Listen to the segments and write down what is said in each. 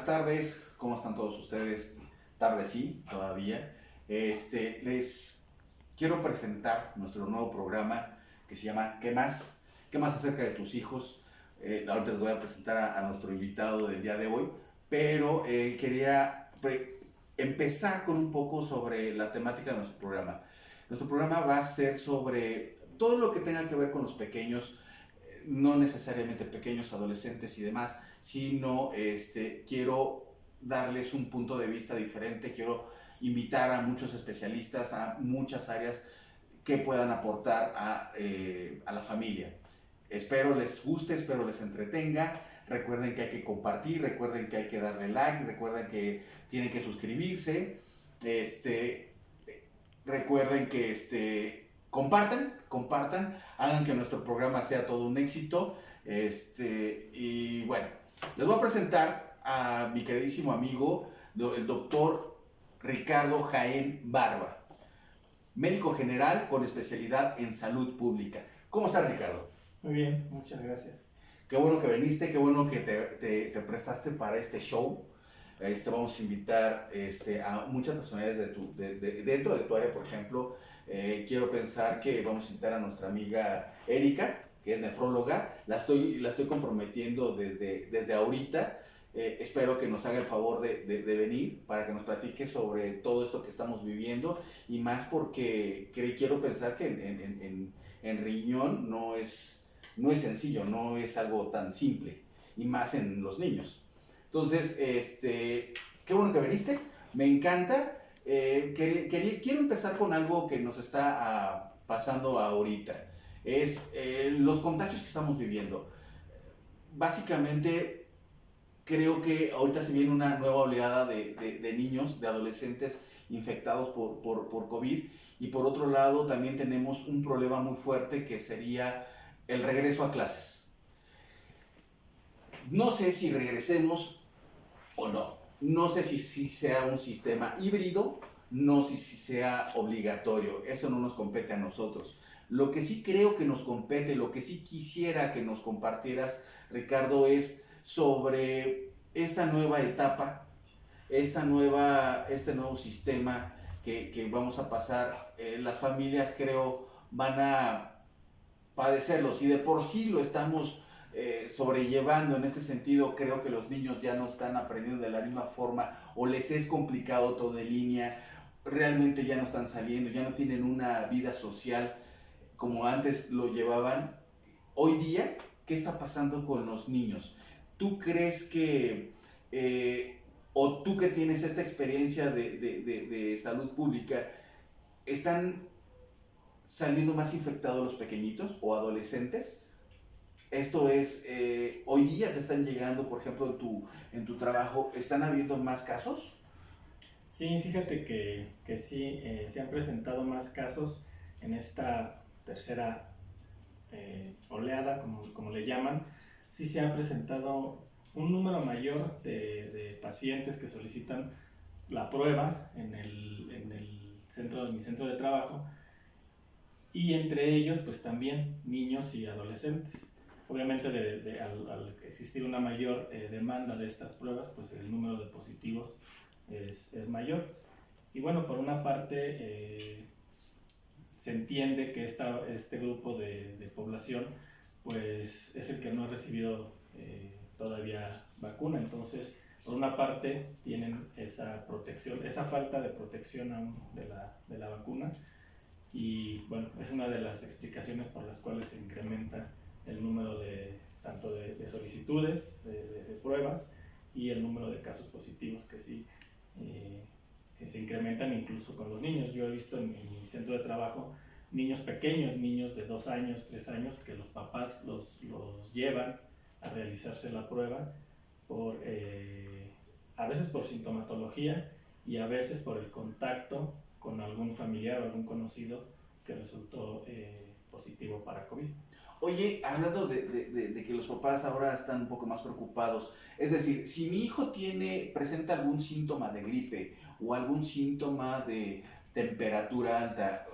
tardes, ¿cómo están todos ustedes? Tarde sí, todavía. Les quiero presentar nuestro nuevo programa que se llama ¿Qué más? ¿Qué más acerca de tus hijos? Ahorita les voy a presentar a nuestro invitado del día de hoy, pero quería empezar con un poco sobre la temática de nuestro programa. Nuestro programa va a ser sobre todo lo que tenga que ver con los pequeños, no necesariamente pequeños, adolescentes y demás, sino quiero darles un punto de vista diferente, quiero invitar a muchos especialistas, a muchas áreas que puedan aportar a la familia. Espero les guste, espero les entretenga. Recuerden que hay que compartir, recuerden que hay que darle like, recuerden que tienen que suscribirse. Recuerden que compartan, hagan que nuestro programa sea todo un éxito. Y bueno, les voy a presentar a mi queridísimo amigo, el doctor Ricardo Jaén Barba, médico general con especialidad en salud pública. ¿Cómo estás, Ricardo? Muy bien, muchas gracias. Qué bueno que viniste, qué bueno que te prestaste para este show. Vamos a invitar a muchas personalidades dentro de tu área, por ejemplo. Quiero pensar que vamos a invitar a nuestra amiga Erika, que es nefróloga. La estoy comprometiendo desde ahorita. Espero que nos haga el favor de venir para que nos platique sobre todo esto que estamos viviendo, y más porque quiero pensar que en riñón no es sencillo, no es algo tan simple, y más en los niños. Entonces, qué bueno que viniste, me encanta. Quiero empezar con algo que nos está pasando ahorita. Es los contagios que estamos viviendo. Básicamente, creo que ahorita se viene una nueva oleada de niños, de adolescentes infectados por COVID. Y por otro lado, también tenemos un problema muy fuerte que sería el regreso a clases. No sé si regresemos o no. No sé si sea un sistema híbrido, no sé si sea obligatorio. Eso no nos compete a nosotros. Lo que sí creo que nos compete, lo que sí quisiera que nos compartieras, Ricardo, es sobre esta nueva etapa, este nuevo sistema que vamos a pasar. Las familias, creo, van a padecerlo. Si de por sí lo estamos sobrellevando en ese sentido, creo que los niños ya no están aprendiendo de la misma forma, o les es complicado todo en línea, realmente ya no están saliendo, ya no tienen una vida social como antes lo llevaban. Hoy día, ¿qué está pasando con los niños? ¿Tú crees que, o tú que tienes esta experiencia de salud pública, están saliendo más infectados los pequeñitos o adolescentes? Esto es, hoy día te están llegando, por ejemplo, en tu trabajo, ¿están habiendo más casos? Sí, fíjate que sí, se han presentado más casos en esta tercera oleada, como le llaman. Sí se ha presentado un número mayor de pacientes que solicitan la prueba en mi centro de trabajo, y entre ellos pues también niños y adolescentes. Obviamente al existir una mayor demanda de estas pruebas, pues el número de positivos es mayor. Y bueno, por una parte se entiende que este grupo de población pues es el que no ha recibido todavía vacuna. Entonces, por una parte tienen esa protección, esa falta de protección aún de la vacuna, y bueno, es una de las explicaciones por las cuales se incrementa el número tanto de solicitudes, de pruebas, y el número de casos positivos, que sí que se incrementan incluso con los niños. Yo he visto en mi centro de trabajo niños pequeños, niños de 2 años, 3 años, que los papás los llevan a realizarse la prueba a veces por sintomatología, y a veces por el contacto con algún familiar o algún conocido que resultó positivo para COVID. Oye, hablando de que los papás ahora están un poco más preocupados, es decir, si mi hijo presenta algún síntoma de gripe o algún síntoma de temperatura alta,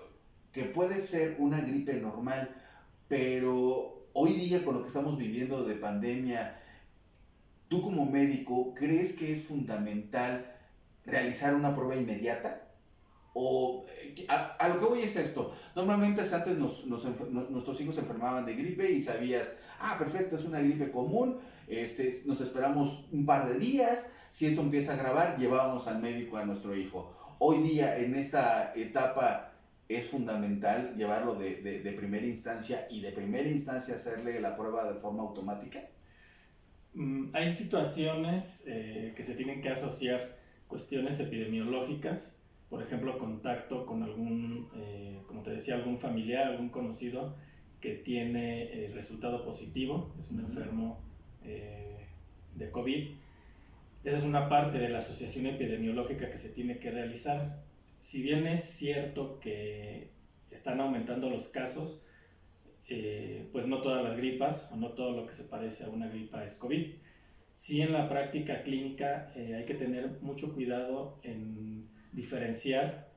que puede ser una gripe normal, pero hoy día con lo que estamos viviendo de pandemia, tú como médico, ¿crees que es fundamental realizar una prueba inmediata? O a lo que voy es esto. Normalmente antes nuestros hijos se enfermaban de gripe y sabías, perfecto, es una gripe común, nos esperamos un par de días, si esto empieza a agravar, llevábamos al médico a nuestro hijo. Hoy día, en esta etapa, es fundamental llevarlo de primera instancia y de primera instancia hacerle la prueba de forma automática. Hay situaciones que se tienen que asociar cuestiones epidemiológicas, por ejemplo, contacto con algún, como te decía, algún familiar, algún conocido que tiene resultado positivo, es un enfermo de COVID. Esa es una parte de la asociación epidemiológica que se tiene que realizar. Si bien es cierto que están aumentando los casos, pues no todas las gripas o no todo lo que se parece a una gripa es COVID. Sí, en la práctica clínica hay que tener mucho cuidado en diferenciar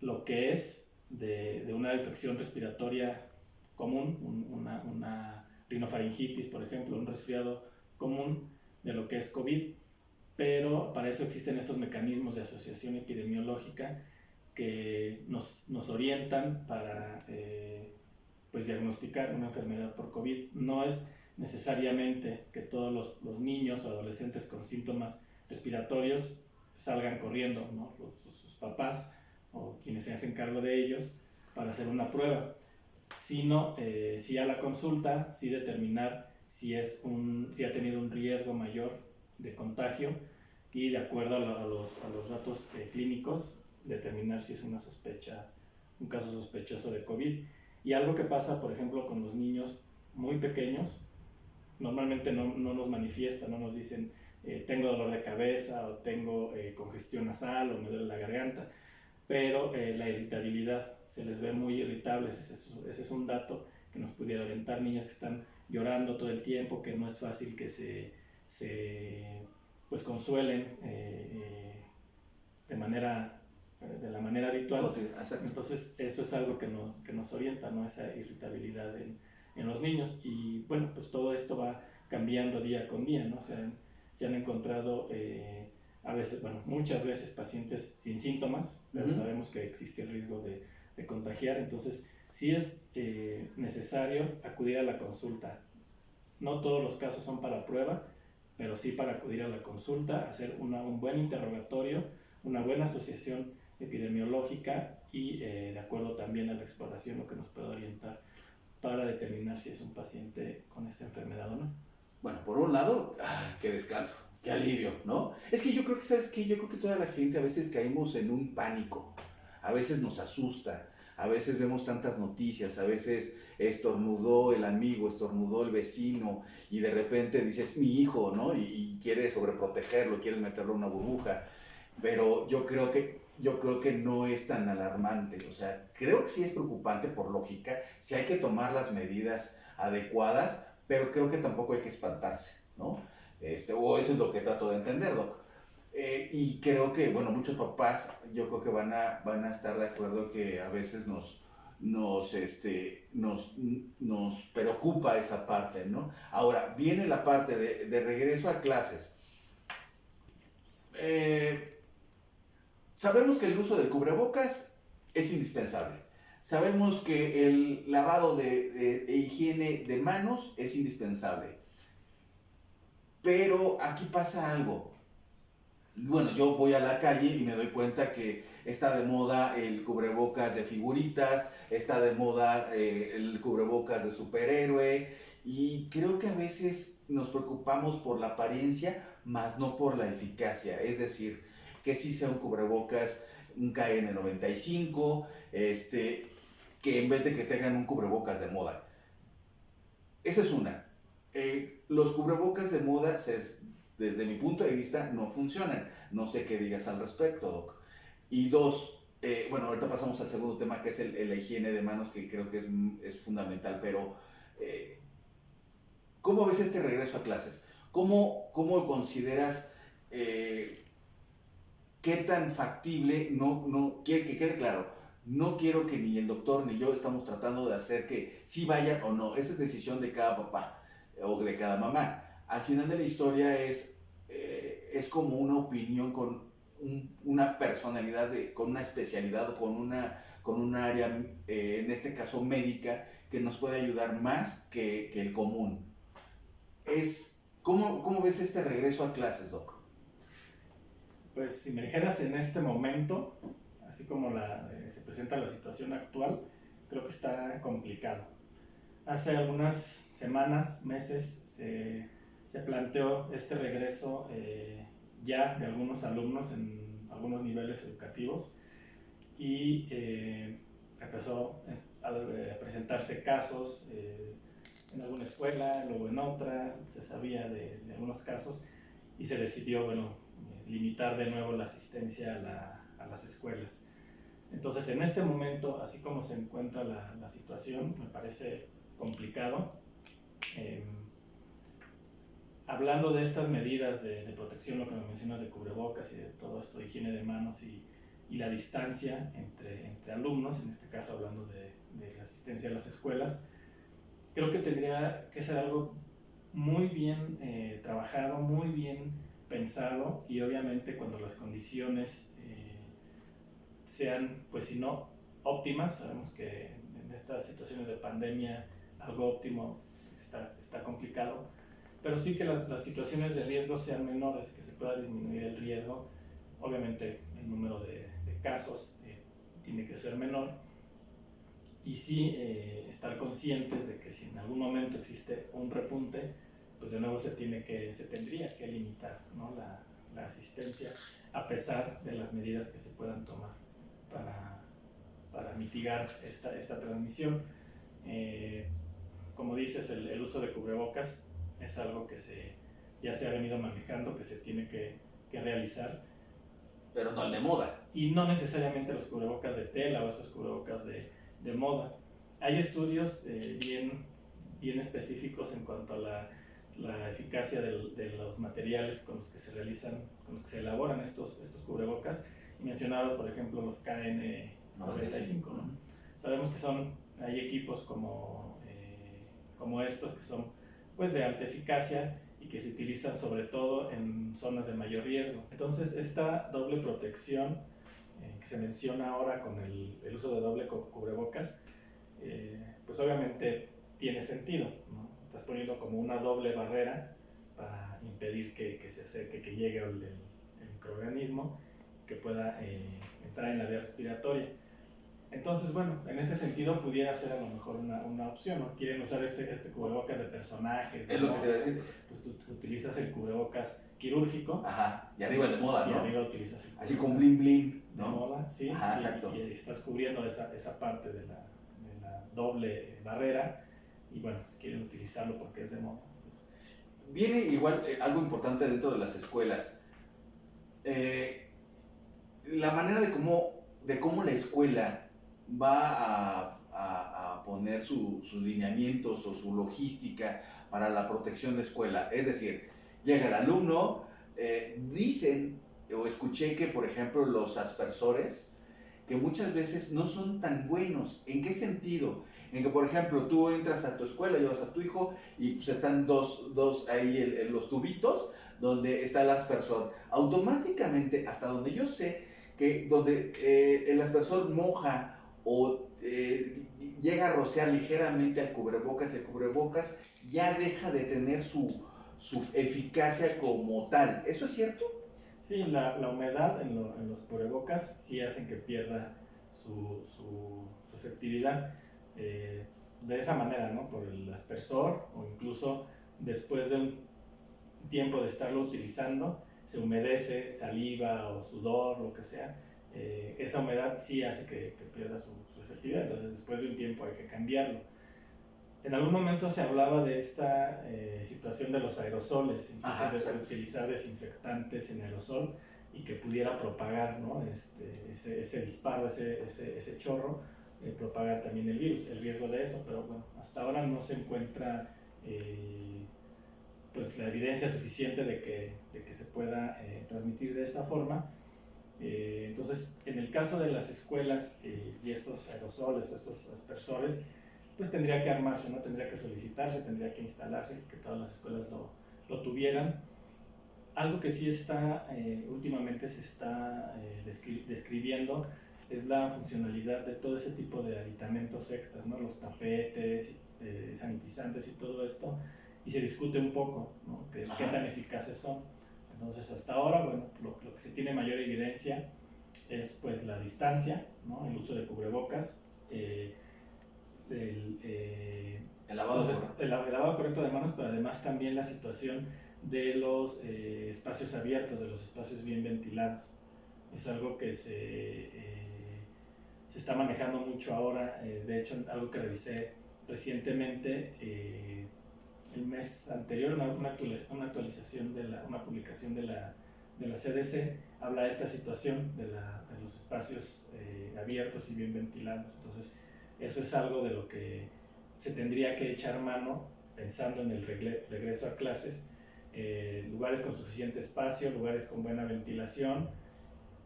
lo que es de una infección respiratoria común, una rinofaringitis, por ejemplo, un resfriado común, de lo que es COVID, pero para eso existen estos mecanismos de asociación epidemiológica que nos orientan para pues diagnosticar una enfermedad por COVID. No es necesariamente que todos los niños o adolescentes con síntomas respiratorios salgan corriendo, ¿no? Sus papás o quienes se hacen cargo de ellos para hacer una prueba, sino si a la consulta, sí determinar si ha tenido un riesgo mayor de contagio y de acuerdo a los datos clínicos determinar si es un caso sospechoso de COVID. Y algo que pasa, por ejemplo, con los niños muy pequeños, normalmente no nos manifiestan, no nos dicen tengo dolor de cabeza o tengo congestión nasal o me duele la garganta, pero la irritabilidad, se les ve muy irritables, ese es un dato que nos pudiera orientar. Niños que están llorando todo el tiempo, que no es fácil que se pues consuelen de la manera habitual. Entonces eso es algo que nos orienta, ¿no? Esa irritabilidad en los niños. Y bueno, pues todo esto va cambiando día con día, ¿no? Se han encontrado a veces, muchas veces pacientes sin síntomas, pero sabemos que existe el riesgo de contagiar. Entonces sí es necesario acudir a la consulta. No todos los casos son para prueba, pero sí para acudir a la consulta, hacer un buen interrogatorio, una buena asociación epidemiológica y de acuerdo también a la exploración, lo que nos puede orientar para determinar si es un paciente con esta enfermedad o no. Bueno, por un lado, qué descanso, qué alivio, ¿no? Es que yo creo que, ¿sabes qué? Yo creo que toda la gente a veces caímos en un pánico, a veces nos asusta, a veces vemos tantas noticias, a veces estornudó el amigo, estornudó el vecino y de repente dices, mi hijo, ¿no? Y quieres sobreprotegerlo, quieres meterlo en una burbuja, pero yo creo que no es tan alarmante. O sea, creo que sí es preocupante por lógica, sí hay que tomar las medidas adecuadas, pero creo que tampoco hay que espantarse, ¿no? O eso es lo que trato de entender, Doc. Y creo que, bueno, muchos papás, yo creo que van a estar de acuerdo que a veces nos preocupa esa parte, ¿no? Ahora, viene la parte de regreso a clases. Sabemos que el uso del cubrebocas es indispensable. Sabemos que el lavado de higiene de manos es indispensable. Pero aquí pasa algo. Bueno, yo voy a la calle y me doy cuenta que está de moda el cubrebocas de figuritas, está de moda el cubrebocas de superhéroe, y creo que a veces nos preocupamos por la apariencia, más no por la eficacia. Es decir, que sí sea un cubrebocas, un KN95, que en vez de que tengan un cubrebocas de moda. Esa es una. Los cubrebocas de moda, desde mi punto de vista, no funcionan. No sé qué digas al respecto, Doc. Y dos, bueno, ahorita pasamos al segundo tema, que es la higiene de manos, que creo que es fundamental, pero ¿cómo ves este regreso a clases? ¿Cómo consideras qué tan factible, que quede claro, no quiero que ni el doctor ni yo estamos tratando de hacer que sí vayan o no, esa es decisión de cada papá o de cada mamá. al final de la historia es como una opinión con una personalidad, con una especialidad o con un área, en este caso médica, que nos puede ayudar más que el común. ¿Cómo ves este regreso a clases, Doc? Pues si me dijeras en este momento, así como se presenta la situación actual, creo que está complicado. Hace algunas semanas, meses, se planteó este regreso ya de algunos alumnos en algunos niveles educativos y empezó a presentarse casos en alguna escuela, luego en otra, se sabía de algunos casos y se decidió, limitar de nuevo la asistencia a las escuelas. Entonces, en este momento, así como se encuentra la situación, me parece complicado. Hablando de estas medidas de protección, lo que me mencionas de cubrebocas y de todo esto de higiene de manos y la distancia entre alumnos, en este caso hablando de la asistencia a las escuelas, creo que tendría que ser algo muy bien trabajado, muy bien pensado, y obviamente cuando las condiciones sean, pues si no óptimas, sabemos que en estas situaciones de pandemia algo óptimo está complicado, pero sí que las situaciones de riesgo sean menores, que se pueda disminuir el riesgo. Obviamente el número de casos tiene que ser menor, y sí estar conscientes de que si en algún momento existe un repunte, pues de nuevo se tendría que limitar, ¿no?, la asistencia, a pesar de las medidas que se puedan tomar para mitigar esta transmisión. Como dices, el uso de cubrebocas es algo que ya se ha venido manejando, que se tiene que realizar. Pero no el de moda. Y no necesariamente los cubrebocas de tela o esos cubrebocas de moda. Hay estudios bien específicos en cuanto a la eficacia de los materiales con los que se realizan, con los que se elaboran estos cubrebocas, y mencionados, por ejemplo, los KN95, ¿no? Sabemos que hay equipos como estos que son, pues, de alta eficacia y que se utilizan sobre todo en zonas de mayor riesgo. Entonces, esta doble protección que se menciona ahora con el uso de doble cubrebocas, pues obviamente tiene sentido, ¿no? Estás poniendo como una doble barrera para impedir que se acerque, que llegue el microorganismo, que pueda entrar en la vía respiratoria. Entonces, en ese sentido pudiera ser a lo mejor una opción, ¿no? Quieren usar este cubrebocas de personajes, es ¿no? lo que te voy a decir. Pues tú utilizas el cubrebocas quirúrgico. Ajá, y arriba el de moda, ¿no? Y arriba utilizas el así con bling bling, ¿no? De moda, sí. Ajá, exacto. Y estás cubriendo esa parte de la doble barrera, y pues quieren utilizarlo porque es de moda. Pues. Viene igual algo importante dentro de las escuelas. La manera de cómo la escuela va a poner sus lineamientos o su logística para la protección de escuela. Es decir, llega el alumno, dicen o escuché que, por ejemplo, los aspersores, que muchas veces no son tan buenos. ¿En qué sentido? En que, por ejemplo, tú entras a tu escuela, llevas a tu hijo y pues están dos ahí los tubitos donde está el aspersor. Automáticamente, hasta donde yo sé, que donde el aspersor moja o llega a rociar ligeramente al cubrebocas, el cubrebocas ya deja de tener su eficacia como tal. ¿Eso es cierto? Sí, la humedad en los cubrebocas sí hacen que pierda su efectividad. De esa manera, ¿no? Por el aspersor, o incluso después de un tiempo de estarlo utilizando, se humedece, saliva o sudor, lo que sea. Esa humedad sí hace que pierda su efectividad, entonces después de un tiempo hay que cambiarlo. En algún momento se hablaba de esta situación de los aerosoles, incluso de utilizar desinfectantes en aerosol y que pudiera propagar, ¿no? ese disparo, ese chorro, propagar también el virus, el riesgo de eso, pero hasta ahora no se encuentra pues la evidencia suficiente de que se pueda transmitir de esta forma. Entonces, en el caso de las escuelas y estos aerosoles o estos aspersores, pues tendría que armarse, ¿no? Tendría que solicitarse, tendría que instalarse, que todas las escuelas lo tuvieran. Algo que sí está, últimamente se está describiendo, es la funcionalidad de todo ese tipo de aditamentos extras, ¿no? Los tapetes, sanitizantes y todo esto, y se discute un poco, ¿no? qué tan eficaces son. Entonces, hasta ahora, bueno, lo que se tiene mayor evidencia es pues la distancia, ¿no? El uso de cubrebocas, el lavado correcto de manos, pero además también la situación de los espacios abiertos, de los espacios bien ventilados. Es algo que se está manejando mucho ahora. De hecho, algo que revisé recientemente, el mes anterior, una actualización una publicación de la CDC, habla de esta situación de los espacios abiertos y bien ventilados. Entonces, eso es algo de lo que se tendría que echar mano pensando en el regreso a clases. Lugares con suficiente espacio, lugares con buena ventilación,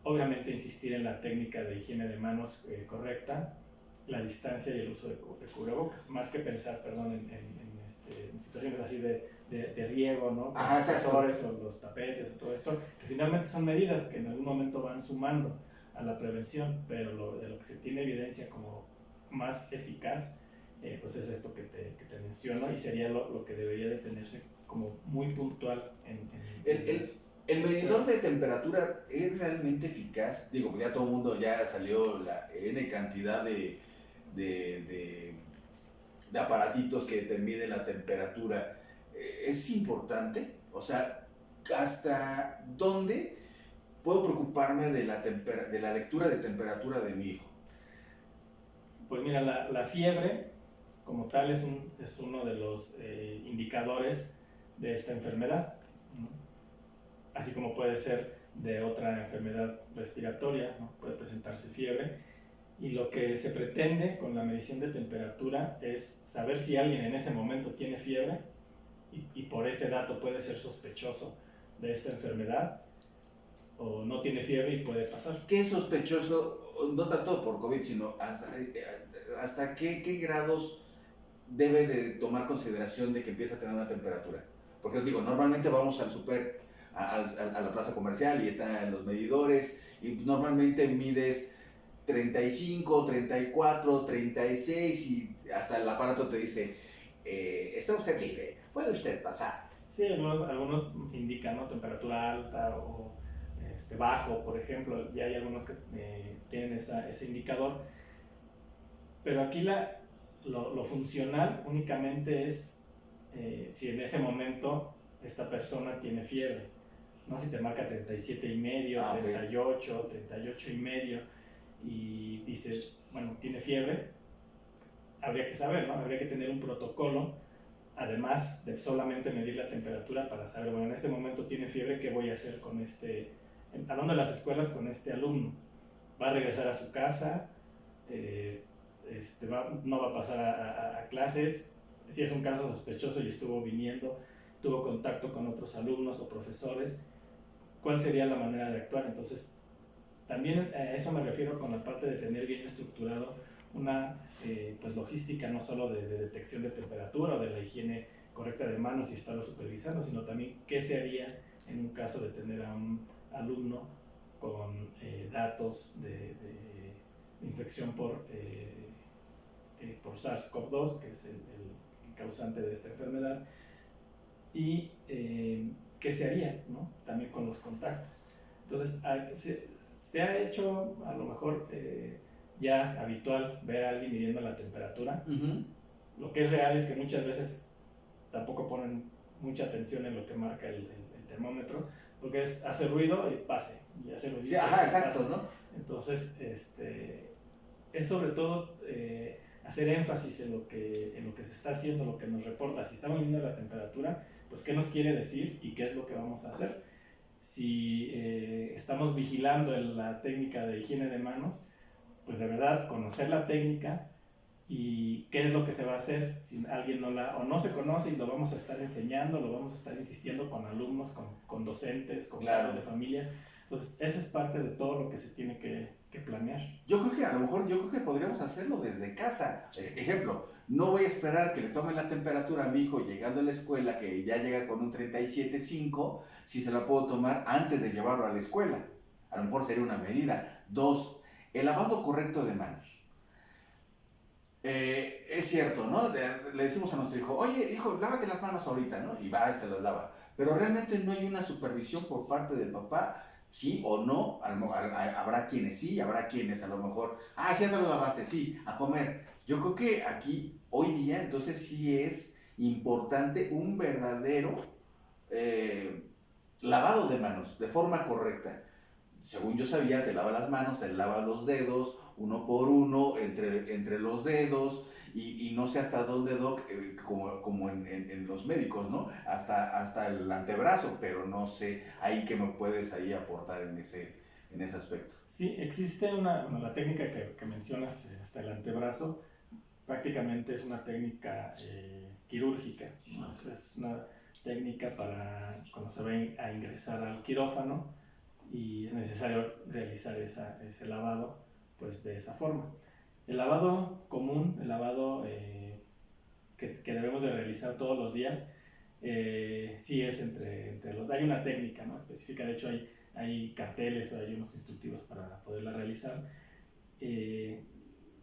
obviamente insistir en la técnica de higiene de manos correcta, la distancia y el uso de cubrebocas, más que pensar, en situaciones así de riego, ¿no? Con los sectores o los tapetes o todo esto, que finalmente son medidas que en algún momento van sumando a la prevención, pero de lo que se tiene evidencia como más eficaz, pues es esto que te menciono, y sería lo que debería de tenerse como muy puntual el medidor de temperatura es realmente eficaz. Digo, ya todo el mundo ya salió la N cantidad de aparatitos que te miden la temperatura. Es importante, o sea, ¿hasta dónde puedo preocuparme de la lectura de temperatura de mi hijo? Pues mira, la fiebre como tal es uno de los indicadores de esta enfermedad, ¿no? Así como puede ser de otra enfermedad respiratoria, ¿no? Puede presentarse fiebre, y lo que se pretende con la medición de temperatura es saber si alguien en ese momento tiene fiebre y por ese dato puede ser sospechoso de esta enfermedad, o no tiene fiebre y puede pasar. ¿Qué es sospechoso? No tanto por COVID, sino hasta qué grados debe de tomar consideración de que empieza a tener una temperatura. Porque digo, normalmente vamos al súper, a la plaza comercial, y están los medidores, y normalmente mides 35, 34, 36, y hasta el aparato te dice, está usted libre, puede usted pasar. Sí, algunos indican, ¿no? Temperatura alta o bajo, por ejemplo. Ya hay algunos que tienen ese indicador, pero aquí lo funcional únicamente es si en ese momento esta persona tiene fiebre, ¿no? Si te marca 37,5, 38, 38,5 y dices, bueno, tiene fiebre, habría que saber, ¿no? Habría que tener un protocolo, además de solamente medir la temperatura, para saber, bueno, en este momento tiene fiebre, ¿qué voy a hacer con hablando de las escuelas, con este alumno? ¿Va a regresar a su casa? ¿No va a pasar a clases? Si es un caso sospechoso y estuvo viniendo, tuvo contacto con otros alumnos o profesores, ¿cuál sería la manera de actuar? Entonces, también a eso me refiero con la parte de tener bien estructurado una pues logística, no solo de detección de temperatura o de la higiene correcta de manos y estarlo supervisando, sino también qué se haría en un caso de tener a un alumno con datos de infección por SARS-CoV-2, que es el causante de esta enfermedad, y qué se haría, ¿no? También con los contactos. Entonces, se ha hecho a lo mejor ya habitual ver a alguien midiendo la temperatura. Uh-huh. Lo que es real es que muchas veces tampoco ponen mucha atención en lo que marca el termómetro, porque hace ruido y pase, y hace ruido. Sí, ajá, exacto, pase, ¿no? Entonces, es sobre todo hacer énfasis en lo que se está haciendo, lo que nos reporta. Si estamos midiendo la temperatura, pues qué nos quiere decir y qué es lo que vamos a hacer. Si estamos vigilando la técnica de higiene de manos, pues de verdad conocer la técnica y qué es lo que se va a hacer. Si alguien no se conoce, y lo vamos a estar enseñando, lo vamos a estar insistiendo con alumnos, con docentes, con padres de familia. Entonces, eso es parte de todo lo que se tiene que planear. Yo creo que podríamos hacerlo desde casa. Ejemplo, No voy a esperar que le tome la temperatura a mi hijo llegando a la escuela, que ya llega con un 37.5, si se la puedo tomar antes de llevarlo a la escuela. A lo mejor sería una medida. 2, el lavado correcto de manos. Es cierto, ¿no? Le decimos a nuestro hijo, oye, hijo, lávate las manos ahorita, ¿no? Y va y se las lava. Pero realmente no hay una supervisión por parte del papá, sí o no. Habrá quienes sí, habrá quienes a lo mejor, sí, ya te lo lavaste, sí, a comer. Yo creo que aquí, hoy día, entonces sí es importante un verdadero lavado de manos, de forma correcta. Según yo sabía, te lava las manos, te lava los dedos, uno por uno, entre los dedos, y no sé hasta dónde, Doc, como en los médicos, ¿no? Hasta el antebrazo, pero no sé ahí qué me puedes ahí aportar en ese aspecto. Sí, existe la técnica que mencionas, hasta el antebrazo, prácticamente es una técnica quirúrgica, ¿no? Es una técnica para cuando se va a ingresar al quirófano y es necesario realizar ese lavado pues de esa forma. El lavado común, el lavado que debemos de realizar todos los días, sí es entre los... Hay una técnica, ¿no?, específica, de hecho hay carteles, hay unos instructivos para poderla realizar.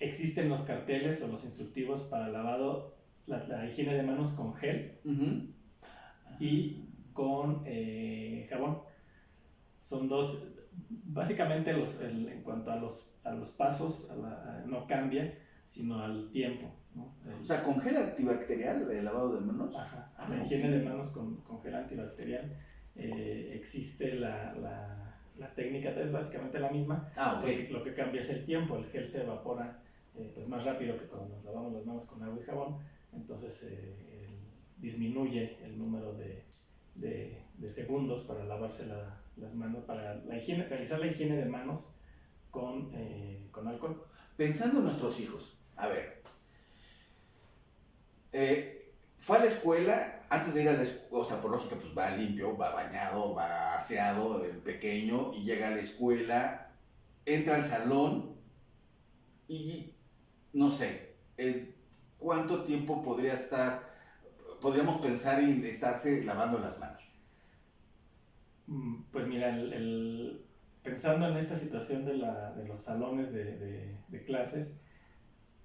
Existen los carteles o los instructivos para lavado, la higiene de manos con gel y con jabón. Son dos, básicamente en cuanto a los pasos, no cambia, sino al tiempo, ¿no? O sea, ¿con gel antibacterial el lavado de manos? Ajá, la higiene de manos con gel antibacterial. Existe la técnica, es básicamente la misma. Okay. Lo que cambia es el tiempo, el gel se evapora pues más rápido que cuando nos lavamos las manos con agua y jabón, entonces disminuye el número de segundos para lavarse las manos, para realizar la higiene de manos con alcohol. Pensando en nuestros hijos, a ver, fue a la escuela, antes de ir a la escuela, o sea, por lógica, pues va limpio, va bañado, va aseado, el pequeño, y llega a la escuela, entra al salón y, no sé, ¿cuánto tiempo podríamos pensar en estarse lavando las manos? Pues mira, pensando en esta situación de los salones de clases,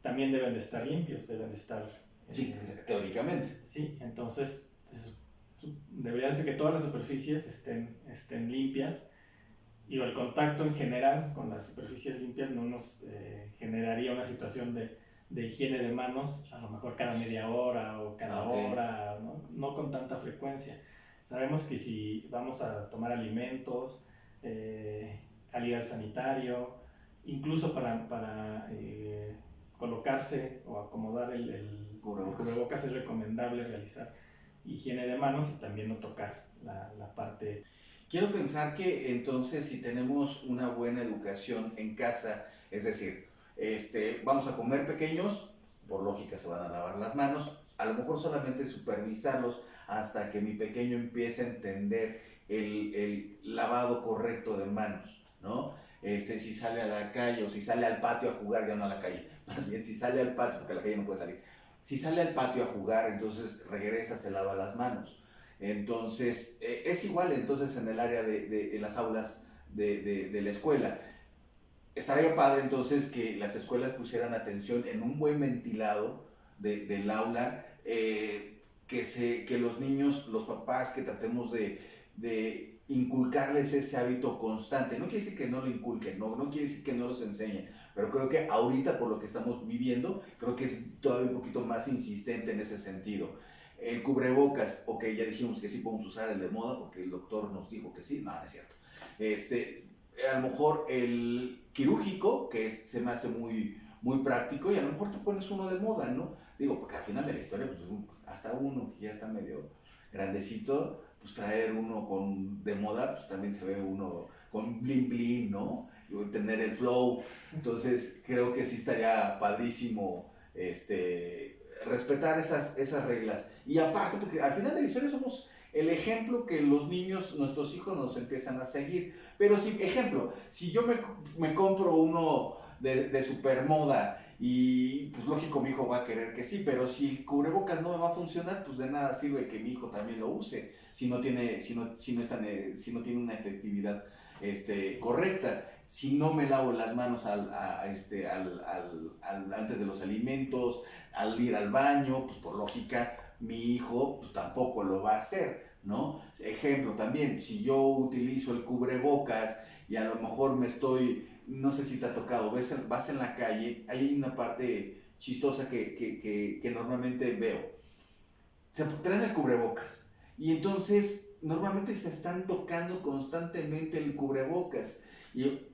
también deben de estar limpios, deben de estar... Sí, teóricamente. Sí, entonces debería ser que todas las superficies estén limpias, y el contacto en general con las superficies limpias no nos generaría una situación de higiene de manos, a lo mejor cada media hora o cada hora, no con tanta frecuencia. Sabemos que si vamos a tomar alimentos, al ir al sanitario, incluso para colocarse o acomodar el cubrebocas, es recomendable realizar higiene de manos y también no tocar la parte. Quiero pensar que entonces, si tenemos una buena educación en casa, es decir, vamos a comer pequeños, por lógica se van a lavar las manos, a lo mejor solamente supervisarlos hasta que mi pequeño empiece a entender el lavado correcto de manos, ¿no? Si sale a la calle o si sale al patio a jugar, ya no a la calle, más bien si sale al patio, porque a la calle no puede salir, si sale al patio a jugar, entonces regresa, se lava las manos. Entonces, es igual entonces en el área de las aulas de la escuela. Estaría padre entonces que las escuelas pusieran atención en un buen ventilado del aula, que los niños, los papás, que tratemos de inculcarles ese hábito constante. No quiere decir que no lo inculquen, no quiere decir que no los enseñen, pero creo que ahorita, por lo que estamos viviendo, creo que es todavía un poquito más insistente en ese sentido. El cubrebocas, ok, ya dijimos que sí podemos usar el de moda porque el doctor nos dijo que sí, no es cierto. A lo mejor el quirúrgico, que se me hace muy, muy práctico, y a lo mejor te pones uno de moda, ¿no? Digo, porque al final de la historia, pues hasta uno que ya está medio grandecito, pues traer uno de moda, pues también se ve uno con bling bling, ¿no? Y tener el flow. Entonces creo que sí estaría padrísimo respetar esas reglas. Y aparte, porque al final de la historia somos el ejemplo que los niños, nuestros hijos, nos empiezan a seguir. Pero si yo me compro uno de super moda y pues lógico mi hijo va a querer que sí, pero si el cubrebocas no me va a funcionar, pues de nada sirve que mi hijo también lo use si no tiene, si no tiene una efectividad correcta. Si no me lavo las manos antes de los alimentos, al ir al baño, pues por lógica mi hijo pues, tampoco lo va a hacer, ¿no? Ejemplo también, si yo utilizo el cubrebocas y a lo mejor no sé si te ha tocado, vas en la calle, hay una parte chistosa que normalmente veo. Se traen el cubrebocas y entonces normalmente se están tocando constantemente el cubrebocas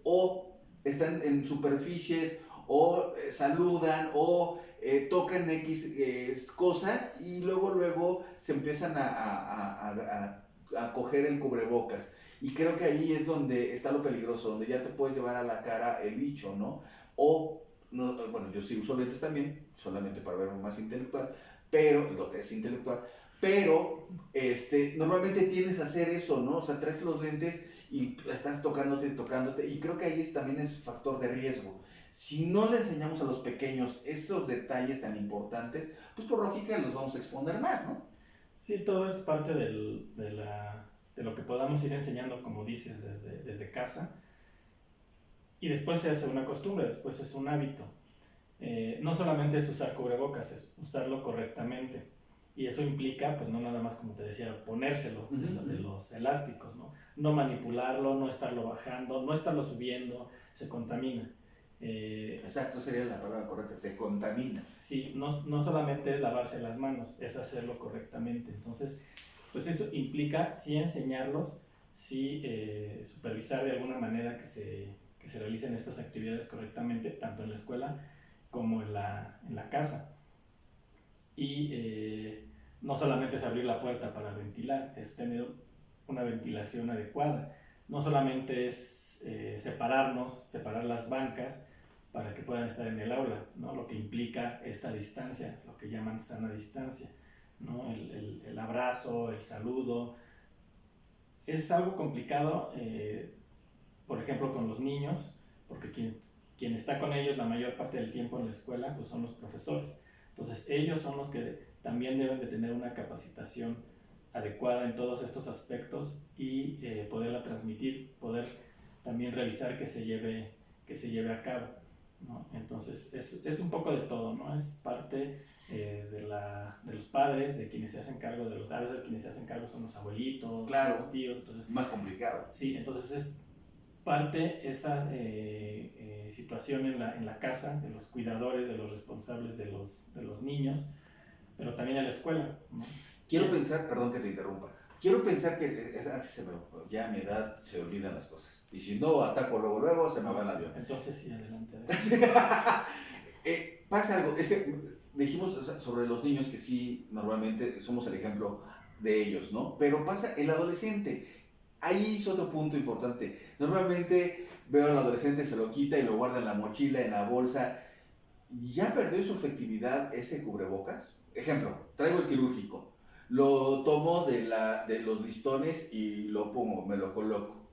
o están en superficies o saludan o tocan X cosa y luego se empiezan a coger el cubrebocas. Y creo que ahí es donde está lo peligroso, donde ya te puedes llevar a la cara el bicho, ¿no? O, no, bueno, yo sí uso lentes también, solamente para verme más intelectual, pero, lo que es intelectual, pero normalmente tienes a hacer eso, ¿no? O sea, traes los lentes y estás tocándote, y creo que ahí también es factor de riesgo. Si no le enseñamos a los pequeños esos detalles tan importantes, pues por lógica los vamos a exponer más, ¿no? Sí, todo es parte de lo que podamos ir enseñando, como dices, desde casa. Y después se hace una costumbre, después es un hábito. No solamente es usar cubrebocas, es usarlo correctamente. Y eso implica, pues no nada más, como te decía, ponérselo de los elásticos, ¿no? No manipularlo, no estarlo bajando, no estarlo subiendo, se contamina. Exacto, sería la palabra correcta, se contamina. Sí, no solamente es lavarse las manos, es hacerlo correctamente. Entonces, pues eso implica sí enseñarlos, sí supervisar de alguna manera que se realicen estas actividades correctamente, tanto en la escuela como en la casa. Y no solamente es abrir la puerta para ventilar, es tener una ventilación adecuada. No solamente es separar las bancas para que puedan estar en el aula, ¿no? Lo que implica esta distancia, lo que llaman sana distancia, ¿no? El abrazo, el saludo. Es algo complicado, por ejemplo, con los niños, porque quien está con ellos la mayor parte del tiempo en la escuela pues son los profesores. Entonces ellos son los que también deben de tener una capacitación adecuada en todos estos aspectos y poderla transmitir, poder también revisar que se lleve a cabo, ¿no? Entonces es un poco de todo, ¿no? Es parte de los padres, de quienes se hacen cargo a veces quienes se hacen cargo son los abuelitos, claro, los tíos, entonces más complicado. Sí, entonces es parte esa situación en la casa, de los cuidadores, de los responsables de los niños, pero también en la escuela, ¿no? Quiero pensar, perdón que te interrumpa, quiero pensar que ya a mi edad se olvidan las cosas. Y si no ataco luego, se me va el avión. Entonces sí, adelante. Pasa algo, es que dijimos sobre los niños que sí, normalmente somos el ejemplo de ellos, ¿no? Pero pasa el adolescente. Ahí es otro punto importante. Normalmente veo al adolescente, se lo quita y lo guarda en la mochila, en la bolsa. ¿Ya perdió su efectividad ese cubrebocas? Ejemplo, traigo el quirúrgico. Lo tomo de los listones y lo pongo, me lo coloco.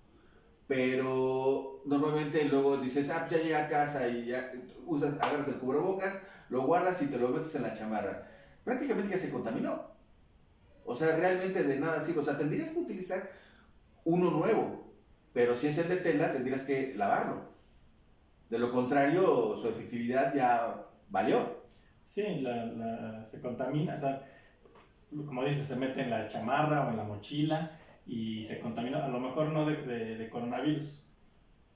Pero normalmente luego dices, ya llegué a casa y ya agarras el cubrebocas, lo guardas y te lo metes en la chamarra. Prácticamente ya se contaminó. O sea, realmente de nada sirve. O sea, tendrías que utilizar uno nuevo, pero si es el de tela tendrías que lavarlo. De lo contrario, su efectividad ya valió. Sí, se contamina, o sea, como dices, se mete en la chamarra o en la mochila y se contamina, a lo mejor no de coronavirus,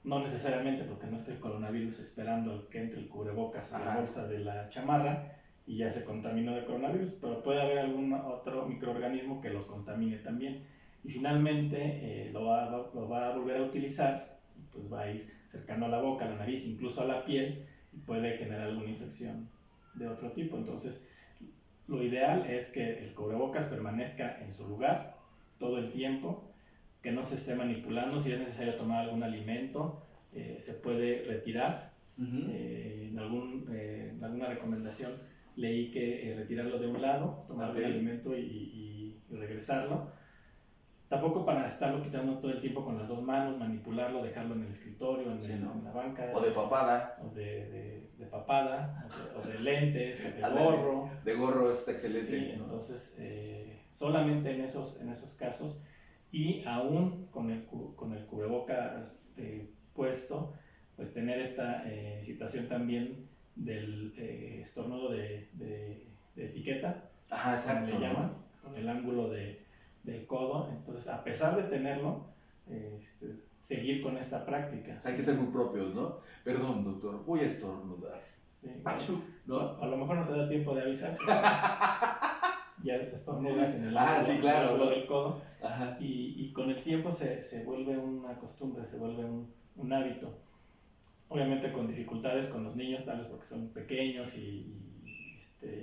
no necesariamente porque no esté el coronavirus esperando que entre el cubrebocas en la bolsa de la chamarra y ya se contaminó de coronavirus, pero puede haber algún otro microorganismo que lo contamine también. Y finalmente lo va a volver a utilizar y pues va a ir cercano a la boca, a la nariz, incluso a la piel y puede generar alguna infección de otro tipo. Entonces, lo ideal es que el cubrebocas permanezca en su lugar todo el tiempo, que no se esté manipulando. Si es necesario tomar algún alimento, se puede retirar. En alguna recomendación leí que retirarlo de un lado, tomar un alimento y regresarlo. Tampoco para estarlo quitando todo el tiempo con las dos manos, manipularlo, dejarlo en el escritorio, en la banca. O de papada. O de papada, o de lentes, o de Ándale, gorro. de gorro está excelente. Sí, ¿no? entonces solamente en esos casos, y aún con el cubrebocas puesto, pues tener esta situación también del estornudo de etiqueta, Ajá, exacto, como le llaman, ¿no? con el ángulo del codo. Entonces, a pesar de tenerlo, seguir con esta práctica. O sea, hay que ser muy propios, ¿no? Perdón, doctor, voy a estornudar. Sí, ¿no? a lo mejor no te da tiempo de avisar. Ya estornudas en el sí, claro, ángulo ¿no? del codo. Ajá. Y con el tiempo se vuelve una costumbre, se vuelve un hábito. Obviamente con dificultades con los niños, tal vez porque son pequeños y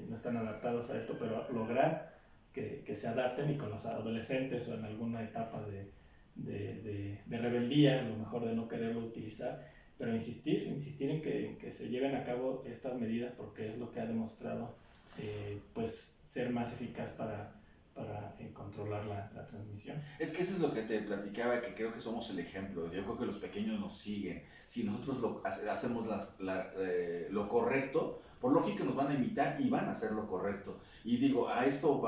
no están adaptados a esto, pero lograr que se adapten, y con los adolescentes o en alguna etapa de rebeldía, a lo mejor de no quererlo utilizar, pero insistir en que se lleven a cabo estas medidas, porque es lo que ha demostrado pues ser más eficaz para controlar la transmisión. Es que eso es lo que te platicaba, que creo que somos el ejemplo. Yo creo que los pequeños nos siguen. Si nosotros hacemos lo correcto, por lógica nos van a imitar y van a hacer lo correcto. Y digo, a esto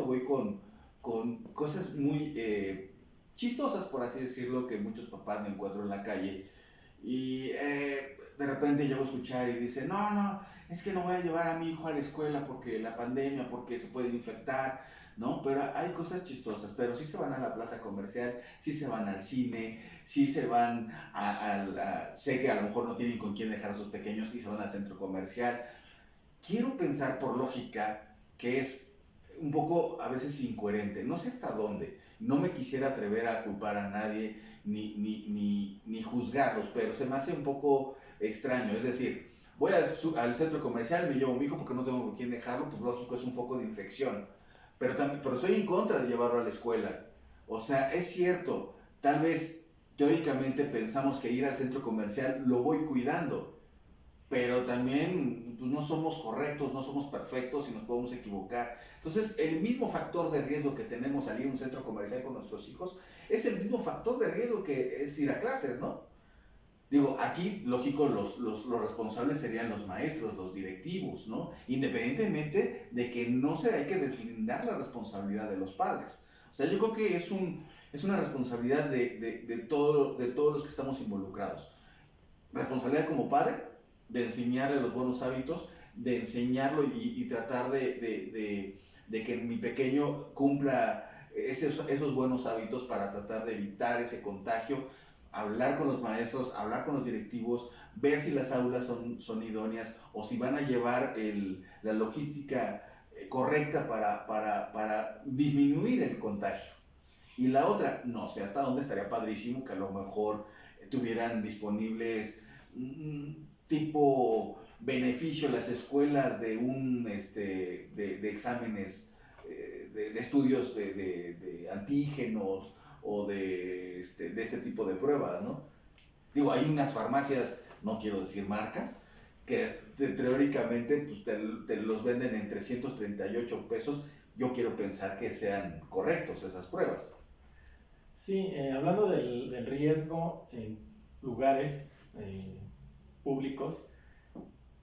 voy con cosas muy chistosas, por así decirlo, que muchos papás me encuentro en la calle. Y de repente llego a escuchar y dicen, no, es que no voy a llevar a mi hijo a la escuela porque la pandemia, porque se pueden infectar, ¿no? Pero hay cosas chistosas, pero sí se van a la plaza comercial, sí se van al cine, sí se van sé que a lo mejor no tienen con quién dejar a sus pequeños y se van al centro comercial. Quiero pensar por lógica que es un poco a veces incoherente, no sé hasta dónde, no me quisiera atrever a culpar a nadie ni juzgarlos, pero se me hace un poco extraño, es decir, voy al centro comercial, me llevo a mi hijo porque no tengo con quién dejarlo, pues lógico, es un foco de infección. Pero estoy en contra de llevarlo a la escuela. O sea, es cierto, tal vez teóricamente pensamos que ir al centro comercial lo voy cuidando, pero también pues, no somos correctos, no somos perfectos y nos podemos equivocar. Entonces, el mismo factor de riesgo que tenemos al ir a un centro comercial con nuestros hijos es el mismo factor de riesgo que es ir a clases, ¿no? Digo, aquí, lógico, los responsables serían los maestros, los directivos, ¿no? Independientemente de que no se hay que deslindar la responsabilidad de los padres. O sea, yo creo que es una responsabilidad de todos los que estamos involucrados. Responsabilidad como padre, de enseñarle los buenos hábitos, de enseñarlo y tratar de que mi pequeño cumpla esos buenos hábitos para tratar de evitar ese contagio. Hablar con los maestros, hablar con los directivos, ver si las aulas son idóneas o si van a llevar la logística correcta para disminuir el contagio. Y la otra, no sé hasta dónde estaría padrísimo que a lo mejor tuvieran disponibles tipo beneficio las escuelas de de exámenes, de estudios de antígenos, o de este tipo de pruebas, ¿no? Digo, hay unas farmacias, no quiero decir marcas, que teóricamente pues, te los venden en 338 pesos. Yo quiero pensar que sean correctos esas pruebas. Sí, hablando del riesgo en lugares públicos,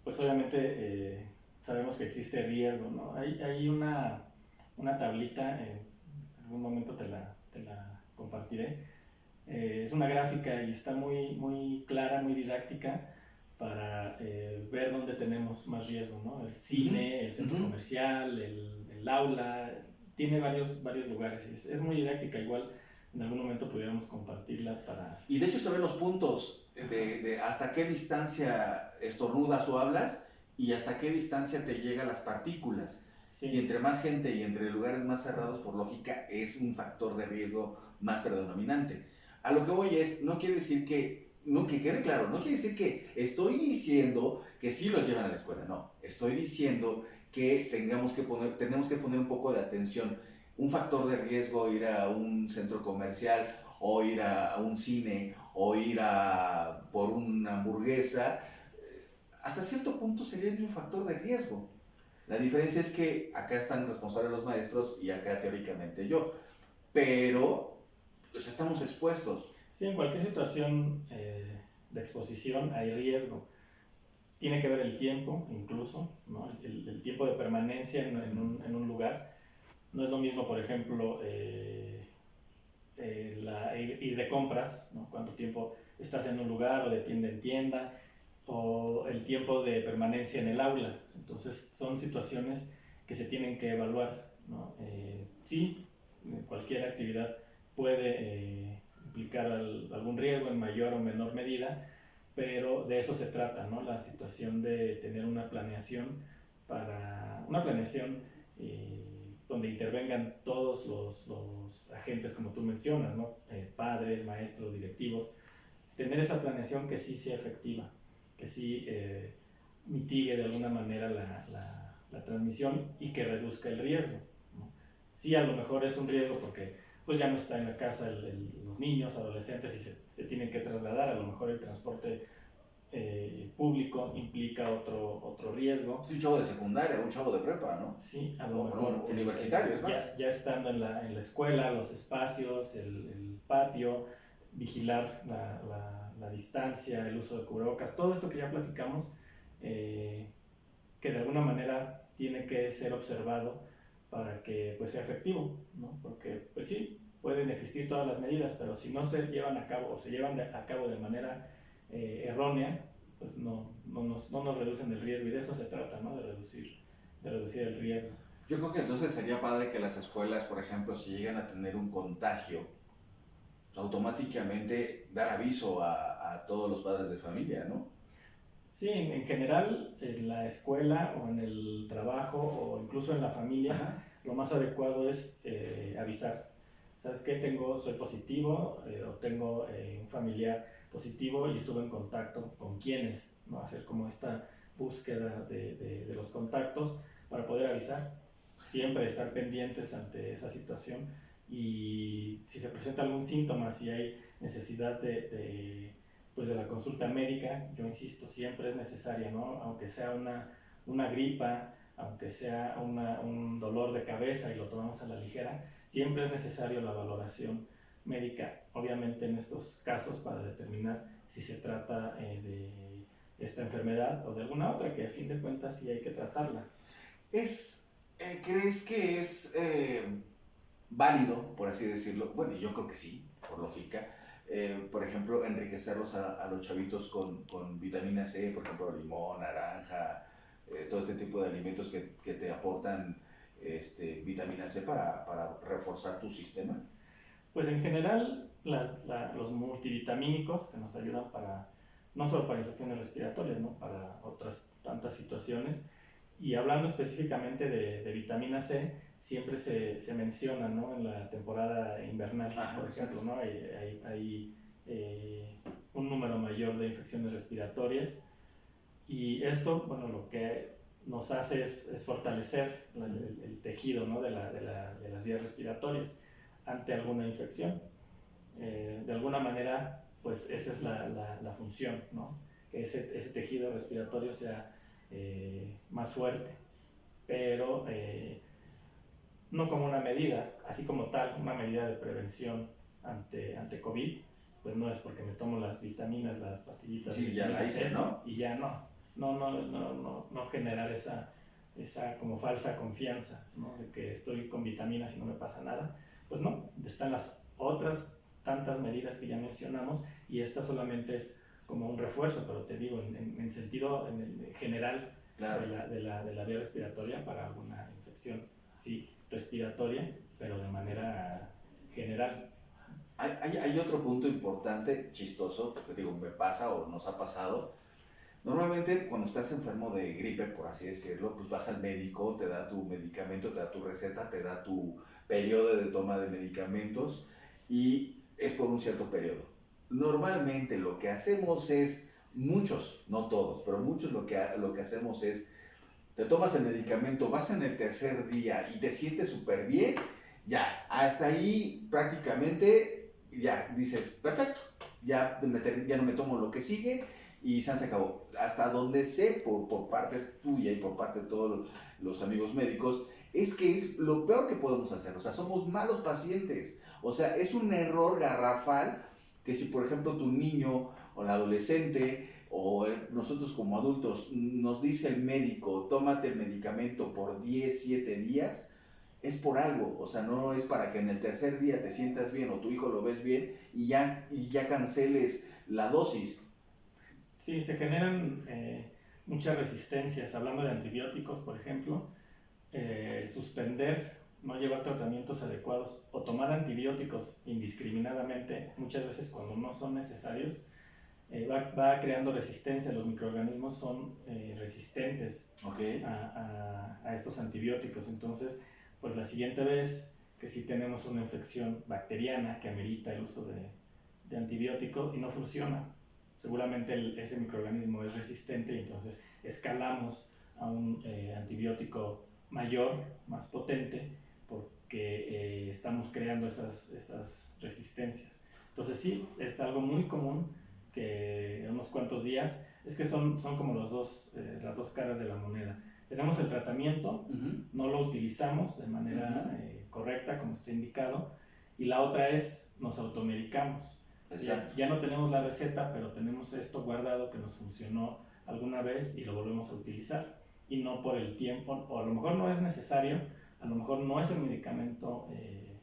pues obviamente sabemos que existe riesgo, ¿no? Hay una tablita, en algún momento te la compartiré. Es una gráfica y está muy clara, muy didáctica para ver dónde tenemos más riesgo, ¿no? El cine, el centro comercial, el aula, tiene varios lugares. Es muy didáctica, igual en algún momento pudiéramos compartirla para... Y de hecho se ven los puntos de hasta qué distancia estornudas o hablas y hasta qué distancia te llegan las partículas. Sí. Y entre más gente y entre lugares más cerrados, por lógica, es un factor de riesgo más predominante. A lo que voy no quiere decir que quede claro, no quiere decir que estoy diciendo que sí los llevan a la escuela, no. Estoy diciendo que tenemos que poner un poco de atención. Un factor de riesgo ir a un centro comercial o ir a un cine o ir por una hamburguesa, hasta cierto punto sería un factor de riesgo. La diferencia es que acá están responsables los maestros y acá teóricamente yo. pero pues estamos expuestos. Sí, en cualquier situación de exposición hay riesgo. Tiene que ver el tiempo, incluso, ¿no? El tiempo de permanencia en un lugar. No es lo mismo, por ejemplo, ir de compras, ¿no? Cuánto tiempo estás en un lugar o de tienda en tienda, o el tiempo de permanencia en el aula. Entonces son situaciones que se tienen que evaluar, ¿no? Sí, cualquier actividad puede implicar algún riesgo en mayor o menor medida, pero de eso se trata, ¿no? La situación de tener una planeación donde intervengan todos los agentes, como tú mencionas, ¿no? Padres, maestros, directivos, tener esa planeación que sí sea efectiva, que sí mitigue de alguna manera la transmisión y que reduzca el riesgo, ¿no? Sí, a lo mejor es un riesgo porque pues ya no está en la casa los niños, adolescentes y se tienen que trasladar, a lo mejor el transporte público implica otro riesgo. Sí, un chavo de secundaria, un chavo de prepa, ¿no? Sí, a lo mejor universitario, es más. Ya estando en la escuela, los espacios, el patio, vigilar la distancia, el uso de cubrebocas, todo esto que ya platicamos, que de alguna manera tiene que ser observado para que pues, sea efectivo, ¿no? Porque pues sí, pueden existir todas las medidas, pero si no se llevan a cabo o se llevan a cabo de manera errónea, pues no nos reducen el riesgo, y de eso se trata, ¿no? De reducir el riesgo. Yo creo que entonces sería padre que las escuelas, por ejemplo, si llegan a tener un contagio, automáticamente dar aviso a todos los padres de familia, ¿no? Sí, en general, en la escuela o en el trabajo o incluso en la familia, ajá, lo más adecuado es avisar. ¿Sabes qué? Soy positivo o tengo un familiar positivo y estuve en contacto con quienes, ¿no? Hacer como esta búsqueda de los contactos para poder avisar. Siempre estar pendientes ante esa situación, y si se presenta algún síntoma, si hay necesidad de la consulta médica, yo insisto, siempre es necesaria, ¿no? Aunque sea una gripa, aunque sea un dolor de cabeza y lo tomamos a la ligera, siempre es necesario la valoración médica, obviamente en estos casos para determinar si se trata de esta enfermedad o de alguna otra, que a fin de cuentas sí hay que tratarla. ¿Crees que es válido, por así decirlo? Bueno, yo creo que sí, por lógica. Por ejemplo, enriquecerlos a los chavitos con vitamina C, por ejemplo, limón, naranja, todo este tipo de alimentos que te aportan vitamina C para reforzar tu sistema. Pues en general, los multivitamínicos que nos ayudan no solo para infecciones respiratorias, ¿no? Para otras tantas situaciones. Y hablando específicamente de vitamina C, siempre se menciona, ¿no? En la temporada invernal, por ejemplo, ¿no? Hay un número mayor de infecciones respiratorias, y esto, bueno, lo que nos hace es fortalecer el tejido, ¿no? de las vías respiratorias ante alguna infección. De alguna manera, pues esa es la función, ¿no? Que ese tejido respiratorio sea más fuerte, pero no como una medida, así como tal, una medida de prevención ante COVID, pues no es porque me tomo las vitaminas, las pastillitas, sí, ya la hice, ¿no? Y ya no generar esa como falsa confianza, ¿no? De que estoy con vitaminas y no me pasa nada. Pues no, están las otras tantas medidas que ya mencionamos, y esta solamente es como un refuerzo, pero te digo, en sentido en general, claro, de la vía respiratoria para alguna infección, sí, respiratoria, pero de manera general. Hay otro punto importante, chistoso, porque digo, me pasa o nos ha pasado. Normalmente cuando estás enfermo de gripe, por así decirlo, pues vas al médico, te da tu medicamento, te da tu receta, te da tu periodo de toma de medicamentos, y es por un cierto periodo. Normalmente lo que hacemos es, muchos, no todos, pero muchos lo que hacemos es, te tomas el medicamento, vas en el tercer día y te sientes súper bien, ya, hasta ahí prácticamente ya dices, perfecto, ya no me tomo lo que sigue, y se acabó. Hasta donde sé, por parte tuya y por parte de todos los amigos médicos, es que es lo peor que podemos hacer. O sea, somos malos pacientes. O sea, es un error garrafal que si, por ejemplo, tu niño o el adolescente o nosotros como adultos nos dice el médico, tómate el medicamento por 10, 7 días, es por algo. O sea, no es para que en el tercer día te sientas bien o tu hijo lo ves bien y ya canceles la dosis. Sí, se generan muchas resistencias. Hablando de antibióticos, por ejemplo, suspender, no llevar tratamientos adecuados o tomar antibióticos indiscriminadamente, muchas veces cuando no son necesarios, va creando resistencia. Los microorganismos son resistentes Okay. a estos antibióticos. Entonces, pues la siguiente vez que si tenemos una infección bacteriana que amerita el uso de antibiótico y no funciona, seguramente ese microorganismo es resistente y entonces escalamos a un antibiótico mayor, más potente, porque estamos creando esas resistencias. Entonces sí, es algo muy común que en unos cuantos días, es que son como las dos caras de la moneda. Tenemos el tratamiento, no lo utilizamos de manera correcta, como está indicado, y la otra es, nos automedicamos. Ya no tenemos la receta, pero tenemos esto guardado que nos funcionó alguna vez y lo volvemos a utilizar. Y no por el tiempo, o a lo mejor no es necesario, a lo mejor no es el medicamento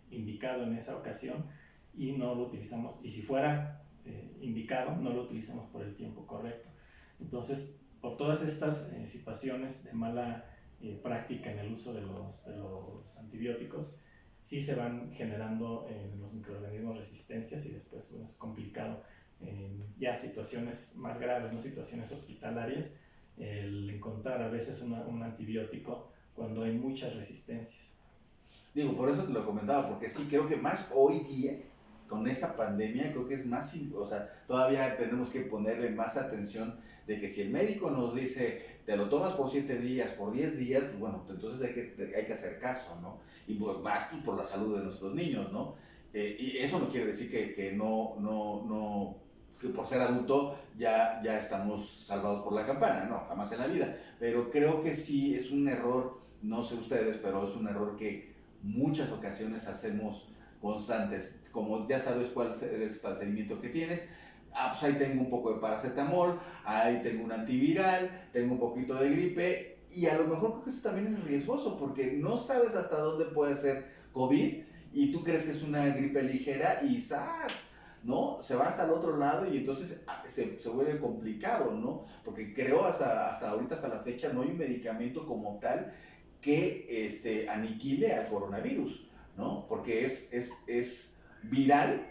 indicado en esa ocasión y no lo utilizamos. Y si fuera indicado, no lo utilizamos por el tiempo correcto. Entonces, por todas estas situaciones de mala práctica en el uso de los antibióticos, sí se van generando en los microorganismos resistencias y después es complicado ya situaciones más graves, no situaciones hospitalarias, el encontrar a veces un antibiótico cuando hay muchas resistencias. Digo, por eso te lo comentaba, porque sí, creo que más hoy día, con esta pandemia, creo que es más, o sea, todavía tenemos que ponerle más atención de que si el médico nos dice, te lo tomas por 7 días, por 10 días, pues bueno, entonces hay que hacer caso, ¿no? Y pues, más pues, por la salud de nuestros niños, ¿no? Y eso no quiere decir que no, que por ser adulto ya estamos salvados por la campana, no, jamás en la vida. Pero creo que sí es un error, no sé ustedes, pero es un error que muchas ocasiones hacemos constantes. Como ya sabes cuál es el procedimiento que tienes, pues ahí tengo un poco de paracetamol, ahí tengo un antiviral, tengo un poquito de gripe, y a lo mejor creo que eso también es riesgoso porque no sabes hasta dónde puede ser COVID y tú crees que es una gripe ligera y ¡zas! ¿No? Se va hasta el otro lado y entonces se vuelve complicado, ¿no? Porque creo hasta ahorita, hasta la fecha, no hay un medicamento como tal que aniquile al coronavirus, ¿no? Porque es viral,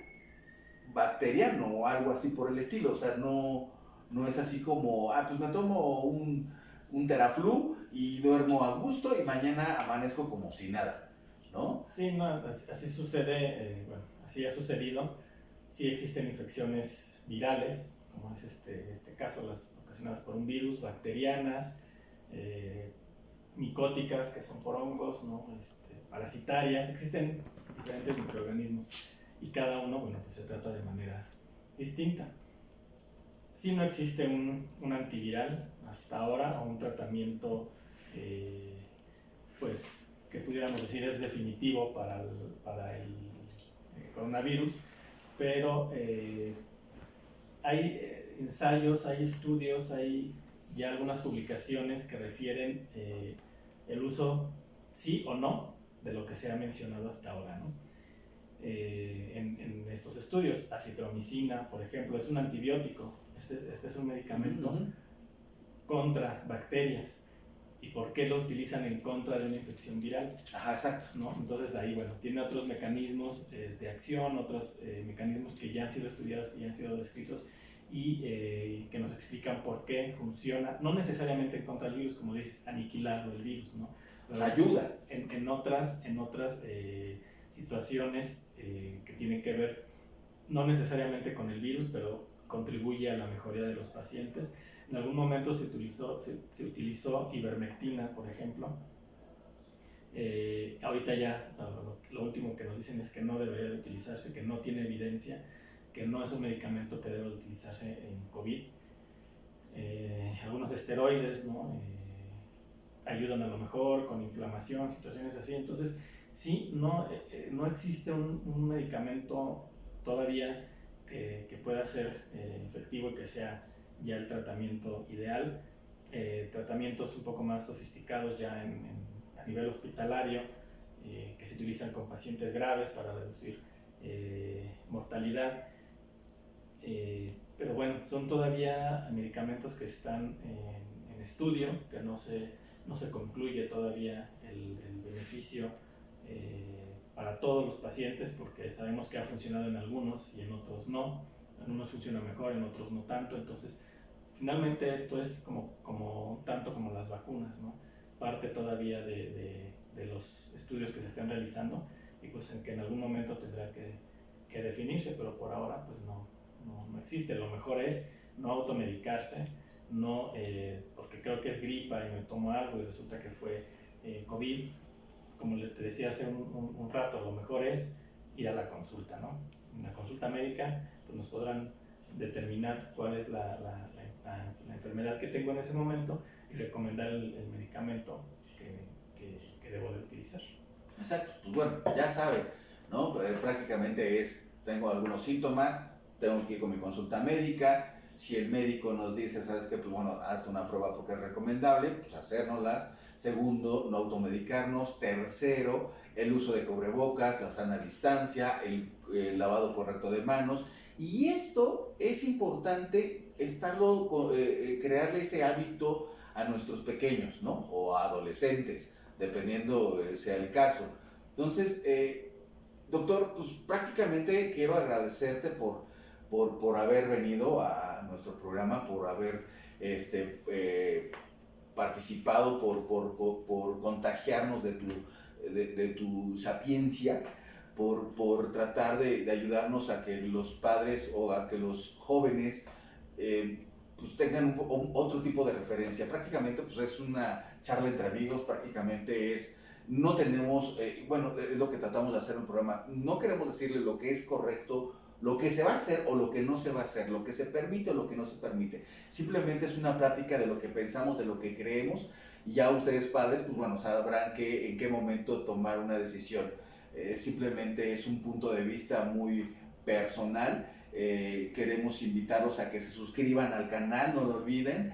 bacteriano o algo así por el estilo. O sea, no es así como, pues me tomo un Teraflu y duermo a gusto y mañana amanezco como si nada, ¿no? Sí, no, así sucede, bueno, así ha sucedido. Sí existen infecciones virales, como es este caso, las ocasionadas por un virus, bacterianas, micóticas, que son por hongos, ¿no? Parasitarias, existen diferentes microorganismos y cada uno, bueno, pues se trata de manera distinta. Si no existe un antiviral hasta ahora o un tratamiento pues que pudiéramos decir es definitivo para el coronavirus, pero hay ensayos, hay estudios, hay ya algunas publicaciones que refieren el uso sí o no de lo que se ha mencionado hasta ahora, ¿no? En estos estudios, acitromicina, por ejemplo, es un antibiótico, este es un medicamento contra bacterias. ¿Y por qué lo utilizan en contra de una infección viral? Ajá, exacto. ¿No? Entonces ahí, bueno, tiene otros mecanismos de acción, otros mecanismos que ya han sido estudiados, que ya han sido descritos y que nos explican por qué funciona, no necesariamente en contra del virus, como dices, aniquilarlo el virus, ¿no? Pero ayuda. En otras situaciones que tienen que ver no necesariamente con el virus, pero contribuye a la mejoría de los pacientes. En algún momento se utilizó ivermectina, por ejemplo. Ahorita ya lo último que nos dicen es que no debería de utilizarse, que no tiene evidencia, que no es un medicamento que debe utilizarse en COVID. Algunos esteroides, ¿no? ayudan a lo mejor con inflamación, situaciones así. Entonces, sí, no existe un medicamento todavía que pueda ser efectivo y que sea ya el tratamiento ideal. Tratamientos un poco más sofisticados ya a nivel hospitalario, que se utilizan con pacientes graves para reducir mortalidad. Pero bueno, son todavía medicamentos que están en estudio, que no se concluye todavía el beneficio para todos los pacientes, porque sabemos que ha funcionado en algunos y en otros no. En unos funciona mejor, en otros no tanto. Entonces, finalmente esto es como tanto como las vacunas, ¿no? Parte todavía de los estudios que se están realizando y pues en que en algún momento tendrá que definirse, pero por ahora pues no existe. Lo mejor es no automedicarse, porque creo que es gripa y me tomo algo y resulta que fue COVID. Como te decía hace un rato, lo mejor es ir a la consulta, ¿no? En la consulta médica pues nos podrán determinar cuál es la enfermedad que tengo en ese momento y recomendar el medicamento que debo de utilizar. Exacto, pues bueno, ya sabe, ¿no? Prácticamente tengo algunos síntomas, tengo que ir con mi consulta médica. Si el médico nos dice, ¿sabes qué? Pues bueno, haz una prueba porque es recomendable, pues hacérnoslas. Segundo, no automedicarnos. Tercero, el uso de cubrebocas, la sana distancia, el lavado correcto de manos. Y esto es importante crearle ese hábito a nuestros pequeños, ¿no? O a adolescentes, dependiendo sea el caso. Entonces, doctor, pues prácticamente quiero agradecerte por haber venido a nuestro programa, por haber participado, por contagiarnos de tu sapiencia, por tratar de ayudarnos a que los padres o a que los jóvenes pues tengan otro tipo de referencia. Prácticamente pues es una charla entre amigos, prácticamente no tenemos, bueno, es lo que tratamos de hacer en el programa, no queremos decirle lo que es correcto, lo que se va a hacer o lo que no se va a hacer, lo que se permite o lo que no se permite. Simplemente es una plática de lo que pensamos, de lo que creemos, y ya ustedes padres, pues bueno, sabrán en qué momento tomar una decisión. Simplemente es un punto de vista muy personal. Queremos invitarlos a que se suscriban al canal, no lo olviden,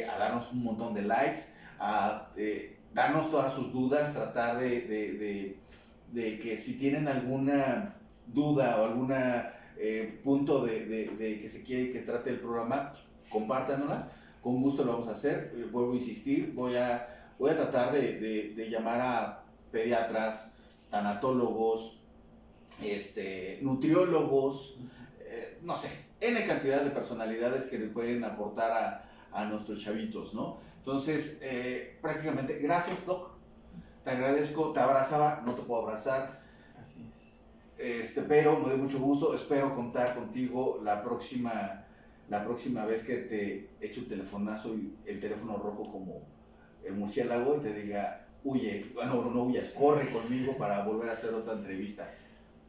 a darnos un montón de likes, a darnos todas sus dudas, tratar de que si tienen alguna duda o alguna punto de que se quiere que trate el programa, compártanosla, con gusto lo vamos a hacer. Vuelvo a insistir, voy a tratar de llamar a pediatras, tanatólogos, nutriólogos, no sé, N cantidad de personalidades que le pueden aportar a nuestros chavitos, ¿no? Entonces, prácticamente, gracias, Doc, te agradezco, te abrazaba, no te puedo abrazar. Así es. Pero me dio mucho gusto, espero contar contigo la próxima vez que te eche un telefonazo y el teléfono rojo como el murciélago y te diga, huye, bueno, no huyas, corre conmigo para volver a hacer otra entrevista.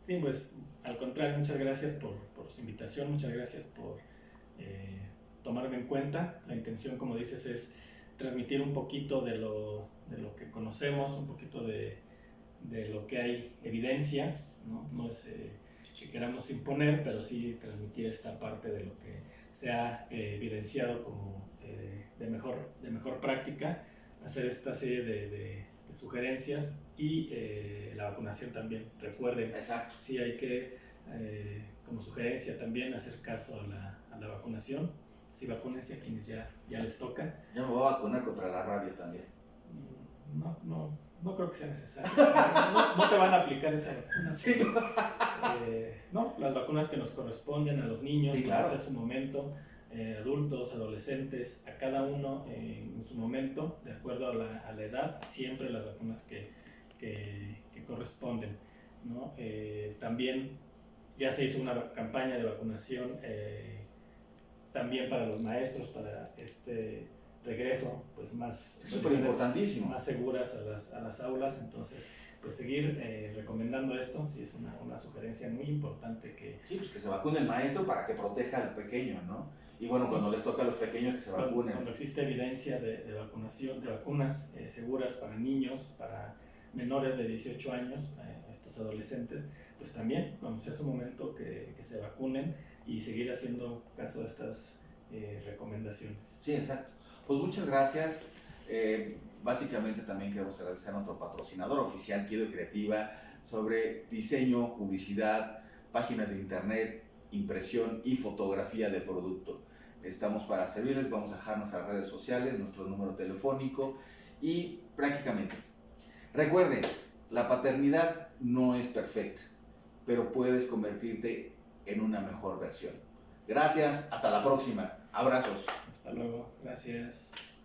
Sí, pues al contrario, muchas gracias por su invitación, muchas gracias por tomarme en cuenta. La intención, como dices, es transmitir un poquito de lo que conocemos, un poquito de lo que hay evidencia, no es que queramos imponer, pero sí transmitir esta parte de lo que se ha evidenciado como de mejor práctica, hacer esta serie de sugerencias y la vacunación también. Recuerden, exacto, sí hay que, como sugerencia también, hacer caso a la vacunación. Sí, vacúnense a quienes ya les toca. Yo me voy a vacunar contra la rabia también. No creo que sea necesario. No te van a aplicar esa vacuna. Sí. No, las vacunas que nos corresponden a los niños, sí, claro, en su momento, adultos, adolescentes, a cada uno en su momento, de acuerdo a la edad, siempre las vacunas que corresponden, ¿no? También ya se hizo una campaña de vacunación también para los maestros, para regreso pues más importantísimo, más seguras a las aulas. Entonces pues seguir recomendando esto sí es una sugerencia muy importante que sí, pues que se vacune el maestro para que proteja al pequeño, ¿no? Y bueno, cuando les toca a los pequeños pequeños que se Cuando vacunen. existe evidencia de vacunación, de vacunas seguras para niños, para menores de 18 años, estos adolescentes, pues también, cuando sea su momento, que se vacunen y seguir haciendo caso a estas recomendaciones. Sí, exacto. Pues muchas gracias. Básicamente también queremos agradecer a nuestro patrocinador oficial, Quido Creativa, sobre diseño, publicidad, páginas de internet, impresión y fotografía de producto. Estamos para servirles, vamos a dejar nuestras redes sociales, nuestro número telefónico y prácticamente. Recuerden, la paternidad no es perfecta, pero puedes convertirte en una mejor versión. Gracias, hasta la próxima. Abrazos. Hasta luego, gracias.